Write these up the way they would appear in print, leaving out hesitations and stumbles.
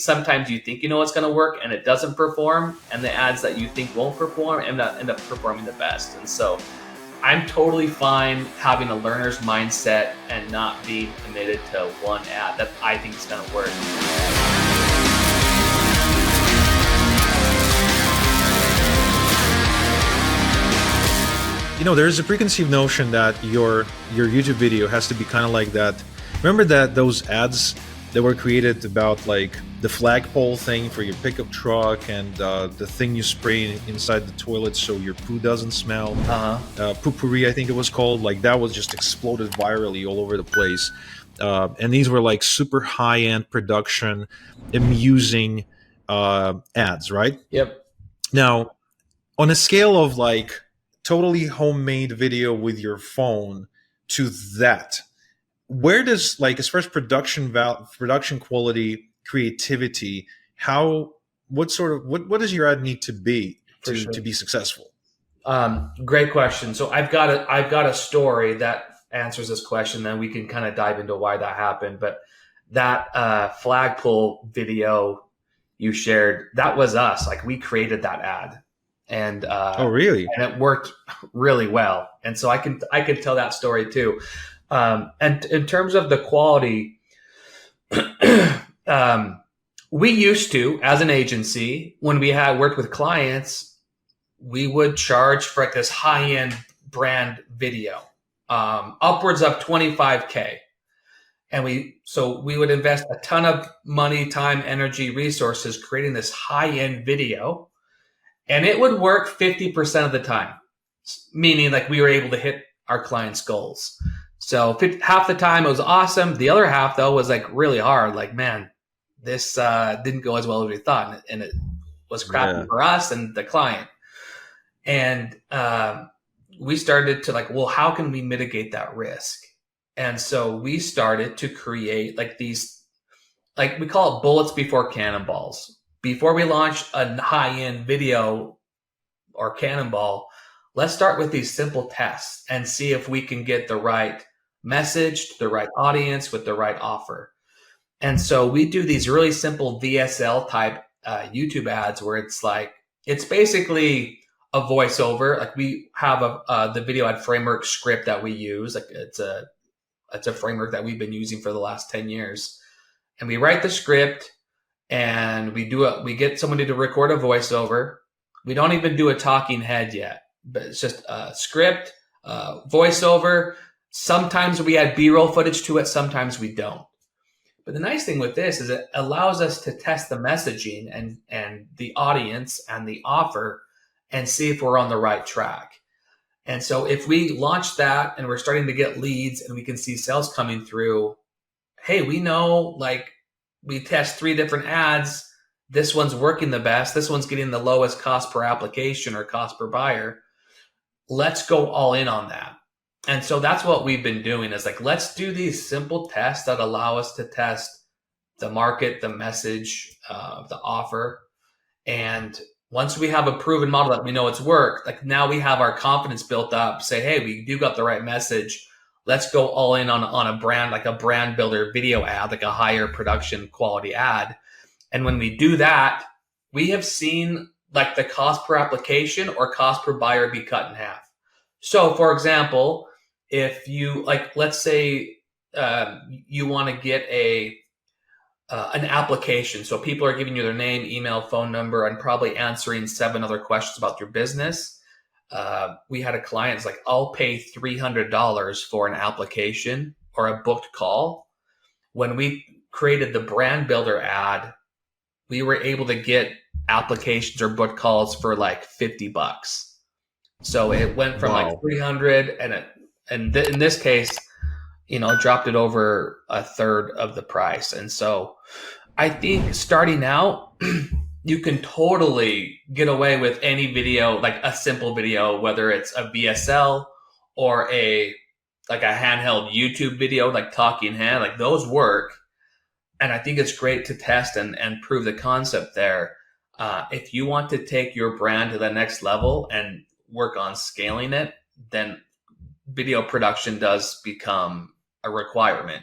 sometimes you think you know what's going to work and it doesn't perform, and the ads that you think won't perform end up performing the best. And so I'm totally fine having a learner's mindset and not being committed to one ad that I think is going to work. There's a preconceived notion that your YouTube video has to be kind of like that. Remember that those ads that were created about like the flagpole thing for your pickup truck and the thing you spray inside the toilet so your poo doesn't smell. Poo-pourri, I think it was called. Like that was just exploded virally all over the place. And these were like super high-end production, amusing ads, right? Yep. Now, on a scale of like totally homemade video with your phone to that, where does, like, as far as production quality, creativity, what does your ad need to be to be successful? Great question. So I've got a story that answers this question. Then we can kind of dive into why that happened. But that flagpole video you shared, that was us. Like, we created that ad, and oh really? And it worked really well. And so I can tell that story too. And in terms of the quality, we used to, as an agency, when we had worked with clients, we would charge for like this high-end brand video, upwards of $25K. And we would invest a ton of money, time, energy, resources creating this high-end video, and it would work 50% of the time, meaning like we were able to hit our clients' goals. So half the time it was awesome. The other half, though, was like really hard. Like, man, this didn't go as well as we thought, and it was crappy for us and the client. And we started to like, well, how can we mitigate that risk? And so we started to create like these, like we call it bullets before cannonballs. Before we launch a high-end video or cannonball, let's start with these simple tests and see if we can get the right message to the right audience with the right offer. And so we do these really simple VSL type YouTube ads where it's basically a voiceover. Like, we have the video ad framework script that we use. Like, it's a framework that we've been using for the last 10 years. And we write the script, and we get somebody to record a voiceover. We don't even do a talking head yet, but it's just a script, voiceover. Sometimes we add B-roll footage to it. Sometimes we don't. But the nice thing with this is it allows us to test the messaging and the audience and the offer and see if we're on the right track. And so if we launch that and we're starting to get leads and we can see sales coming through, hey, we know, like, we test 3 different ads. This one's working the best. This one's getting the lowest cost per application or cost per buyer. Let's go all in on that. And so that's what we've been doing, is like, let's do these simple tests that allow us to test the market, the message, the offer. And once we have a proven model that we know it's worked, like, now we have our confidence built up, say, hey, we do got the right message. Let's go all in on a brand, like a brand builder video ad, like a higher production quality ad. And when we do that, we have seen like the cost per application or cost per buyer be cut in half. So for example, if you, like, let's say you want to get an application. So people are giving you their name, email, phone number, and probably answering 7 other questions about your business. We had a client who's like, I'll pay $300 for an application or a booked call. When we created the brand builder ad, we were able to get applications or booked calls for like $50. So it went from like 300 and in this case, dropped it over a third of the price. And so I think starting out, you can totally get away with any video, like a simple video, whether it's a VSL or a handheld YouTube video, like talking head, like those work. And I think it's great to test and prove the concept there. If you want to take your brand to the next level and work on scaling it, then video production does become a requirement.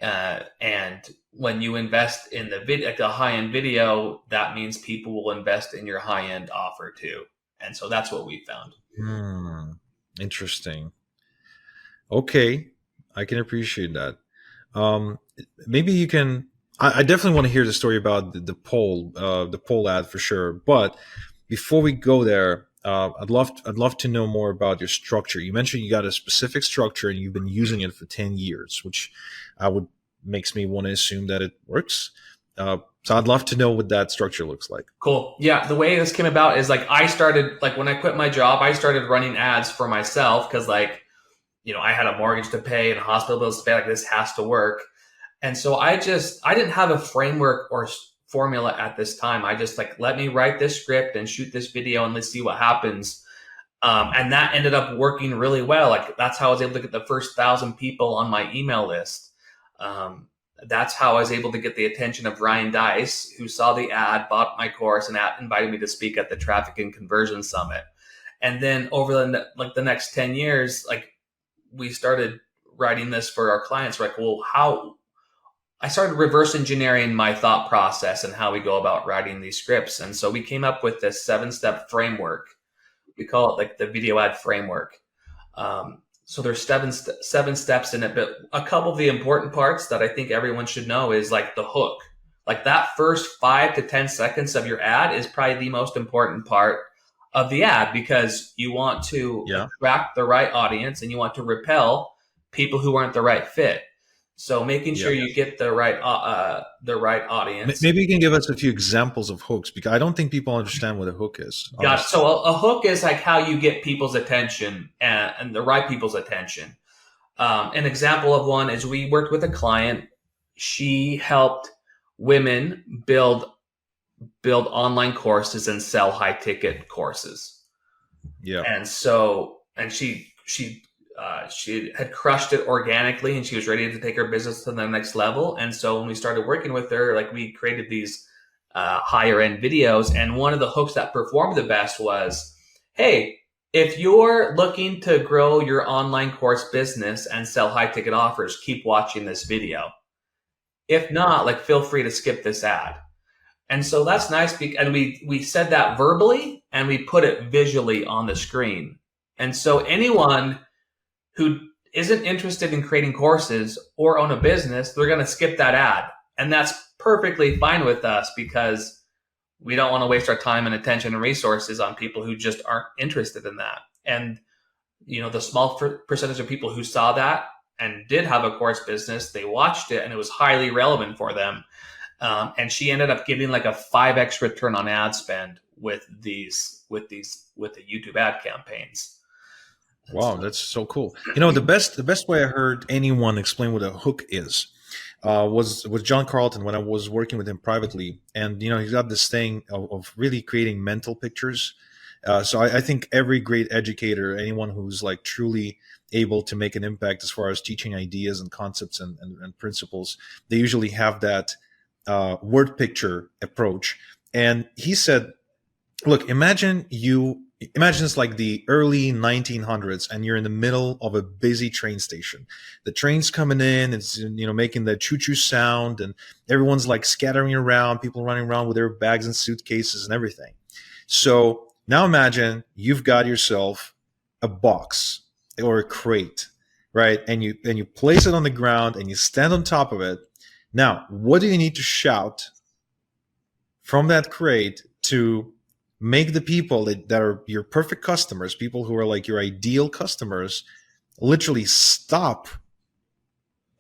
And when you invest in the video, like the high-end video, that means people will invest in your high-end offer too. And so that's what we found. Hmm. Interesting. Okay, I can appreciate that. Um, maybe you can. I definitely want to hear the story about the poll ad for sure. But before we go there, I'd love to know more about your structure. You mentioned you got a specific structure and you've been using it for 10 years, which I would makes me want to assume that it works. So I'd love to know what that structure looks like. Cool. Yeah, the way this came about is like I started like when I quit my job, I started running ads for myself because like I had a mortgage to pay and hospital bills to pay. Like this has to work. And so I didn't have a framework or formula at this time. I just like, let me write this script and shoot this video and let's see what happens. And that ended up working really well. Like that's how I was able to get the first 1,000 people on my email list. That's how I was able to get the attention of Ryan Dice, who saw the ad, bought my course, and invited me to speak at the Traffic and Conversion Summit. And then over the next 10 years, like we started writing this for our clients. We're like, well, how I started reverse engineering my thought process and how we go about writing these scripts. And so we came up with this 7-step framework. We call it like the video ad framework. So there's seven steps in it, but a couple of the important parts that I think everyone should know is like the hook. Like that first 5 to 10 seconds of your ad is probably the most important part of the ad because you want to attract the right audience and you want to repel people who aren't the right fit. So making sure you get the right audience. Maybe you can give us a few examples of hooks because I don't think people understand what a hook is. Got it. So a hook is like how you get people's attention and the right people's attention. An example of one is we worked with a client. She helped women build online courses and sell high ticket courses. Yeah. And so, and she had crushed it organically and she was ready to take her business to the next level. And so when we started working with her, like we created these higher end videos. And one of the hooks that performed the best was, hey, if you're looking to grow your online course business and sell high ticket offers, keep watching this video. If not, like feel free to skip this ad. And so that's nice. And we said that verbally and we put it visually on the screen. And so anyone who isn't interested in creating courses or own a business, they're going to skip that ad. And that's perfectly fine with us because we don't want to waste our time and attention and resources on people who just aren't interested in that. And, the small percentage of people who saw that and did have a course business, they watched it and it was highly relevant for them. And she ended up getting like a 5x return on ad spend with the YouTube ad campaigns. Wow, that's so cool. The best way I heard anyone explain what a hook is was John Carlton when I was working with him privately. And, he's got this thing of really creating mental pictures. So I think every great educator, anyone who's like truly able to make an impact as far as teaching ideas and concepts and principles, they usually have that word picture approach. And he said, look, imagine it's like the early 1900s and you're in the middle of a busy train station. The train's coming in, it's making the choo-choo sound and everyone's like scattering around, people running around with their bags and suitcases and everything. So now imagine you've got yourself a box or a crate, right? And you place it on the ground and you stand on top of it. Now, what do you need to shout from that crate to make the people that are your perfect customers, people who are like your ideal customers, literally stop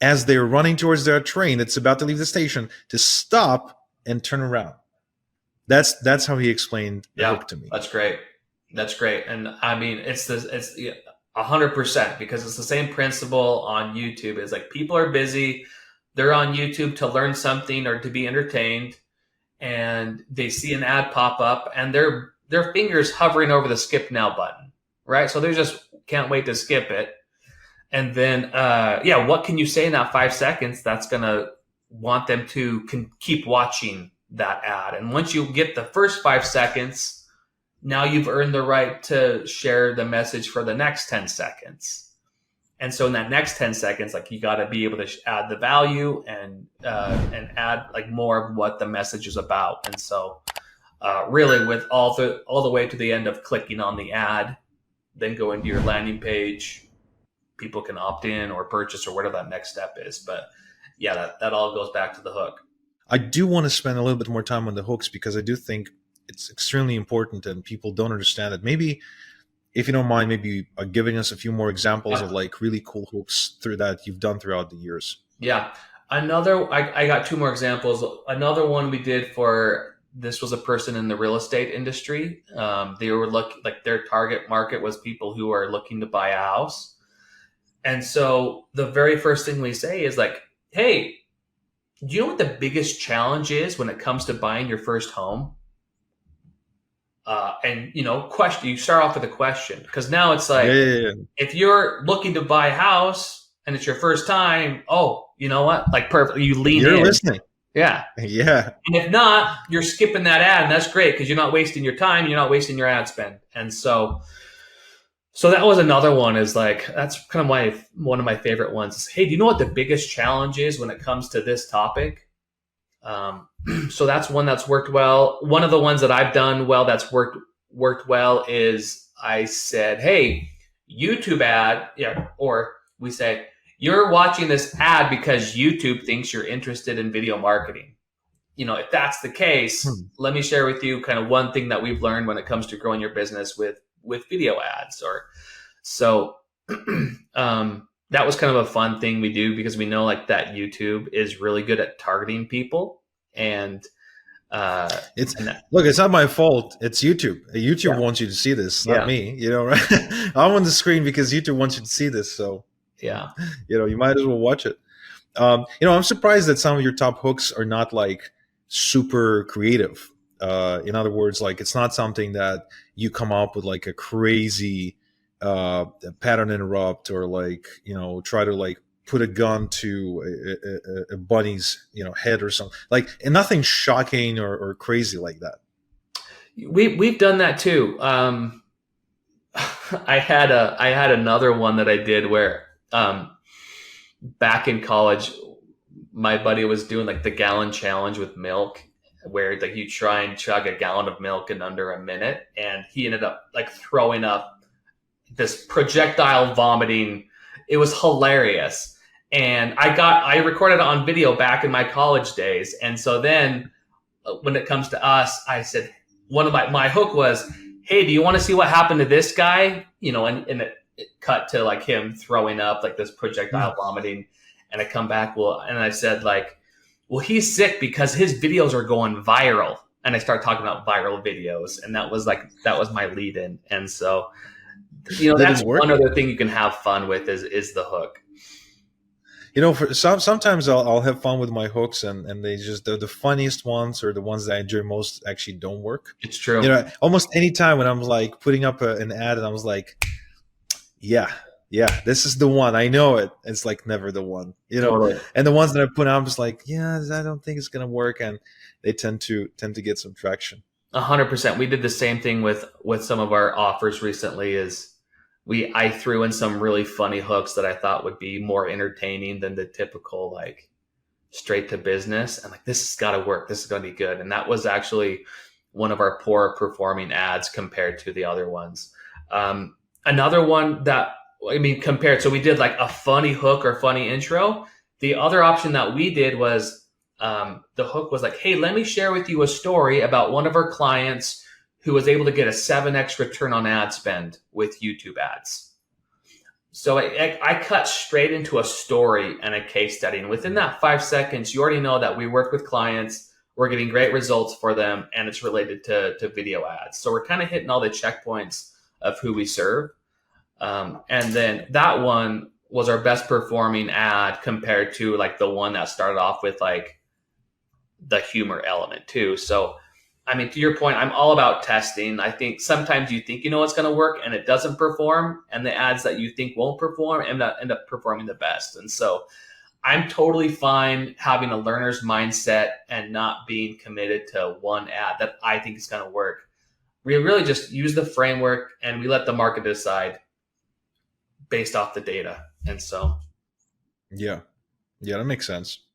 as they're running towards their train that's about to leave the station, to stop and turn around? That's how he explained the hook to me. That's great. And I mean, it's 100% because it's the same principle on YouTube. It's like people are busy. They're on YouTube to learn something or to be entertained. And they see an ad pop up and their fingers hovering over the skip now button, right? So they just can't wait to skip it. And then, what can you say in that 5 seconds that's going to want them to keep watching that ad? And once you get the first 5 seconds, now you've earned the right to share the message for the next 10 seconds. And so in that next 10 seconds, like you got to be able to add the value and add like more of what the message is about. And so really with all the way to the end of clicking on the ad, then go into your landing page, people can opt in or purchase or whatever that next step is. But yeah, that all goes back to the hook. I do want to spend a little bit more time on the hooks because I do think it's extremely important and people don't understand it. Maybe, if you don't mind, maybe giving us a few more examples of like really cool hooks through that you've done throughout the years. Yeah. I got two more examples. Another one we did this was a person in the real estate industry. They were like their target market was people who are looking to buy a house. And so the very first thing we say is like, hey, do you know what the biggest challenge is when it comes to buying your first home? And question. You start off with a question because now it's like, if you're looking to buy a house and it's your first time, oh, you know what? Like perfect. You lean in. You're listening. Yeah. Yeah. And if not, you're skipping that ad, and that's great because you're not wasting your time. You're not wasting your ad spend. And so that was another one. Is like that's kind of one of my favorite ones. Is, hey, do you know what the biggest challenge is when it comes to this topic? So that's one that's worked well. One of the ones that I've done well that's worked well is I said, hey, YouTube ad, or we say, you're watching this ad because YouTube thinks you're interested in video marketing. If that's the case, let me share with you kind of one thing that we've learned when it comes to growing your business with video ads. That was kind of a fun thing we do because we know like that YouTube is really good at targeting people. And it's not my fault. It's YouTube. YouTube wants you to see this, not me. Right? I'm on the screen because YouTube wants you to see this. So yeah, you might as well watch it. I'm surprised that some of your top hooks are not like super creative. In other words, like it's not something that you come up with like a crazy pattern interrupt or like try to like put a gun to a bunny's head or something like, and nothing shocking or crazy like that. We've done that too. I had another one that I did where back in college, my buddy was doing like the gallon challenge with milk, where like you try and chug a gallon of milk in under a minute, and he ended up like throwing up this projectile vomiting. It was hilarious. And I recorded it on video back in my college days. And so then when it comes to us, I said, one of my hook was, hey, do you want to see what happened to this guy? And it cut to like him throwing up like this projectile vomiting. And I come back, and I said like, well, he's sick because his videos are going viral. And I start talking about viral videos. And that was my lead in. And so, that's one other thing you can have fun with is the hook. For sometimes I'll have fun with my hooks, and they just the funniest ones or the ones that I enjoy most actually don't work. It's true. Almost any time when I'm like putting up an ad and I was like, yeah, this is the one. I know it. It's like never the one, Totally. And the ones that I put out, I'm just like, yeah, I don't think it's gonna work, and they tend to get some traction. 100%. We did the same thing with some of our offers recently. I threw in some really funny hooks that I thought would be more entertaining than the typical like straight to business. And like, this has got to work. This is going to be good. And that was actually one of our poor performing ads compared to the other ones. Another one compared. So we did like a funny hook or funny intro. The other option that we did was the hook was like, hey, let me share with you a story about one of our clients who was able to get a 7x return on ad spend with YouTube ads. So I cut straight into a story and a case study. And within that 5 seconds, you already know that we work with clients, we're getting great results for them, and it's related to video ads. So we're kind of hitting all the checkpoints of who we serve. And then that one was our best performing ad compared to like the one that started off with like the humor element too. So to your point, I'm all about testing. I think sometimes you think it's going to work and it doesn't perform, and the ads that you think won't perform end up performing the best. And so I'm totally fine having a learner's mindset and not being committed to one ad that I think is going to work. We really just use the framework and we let the market decide based off the data. And so, Yeah, yeah, that makes sense.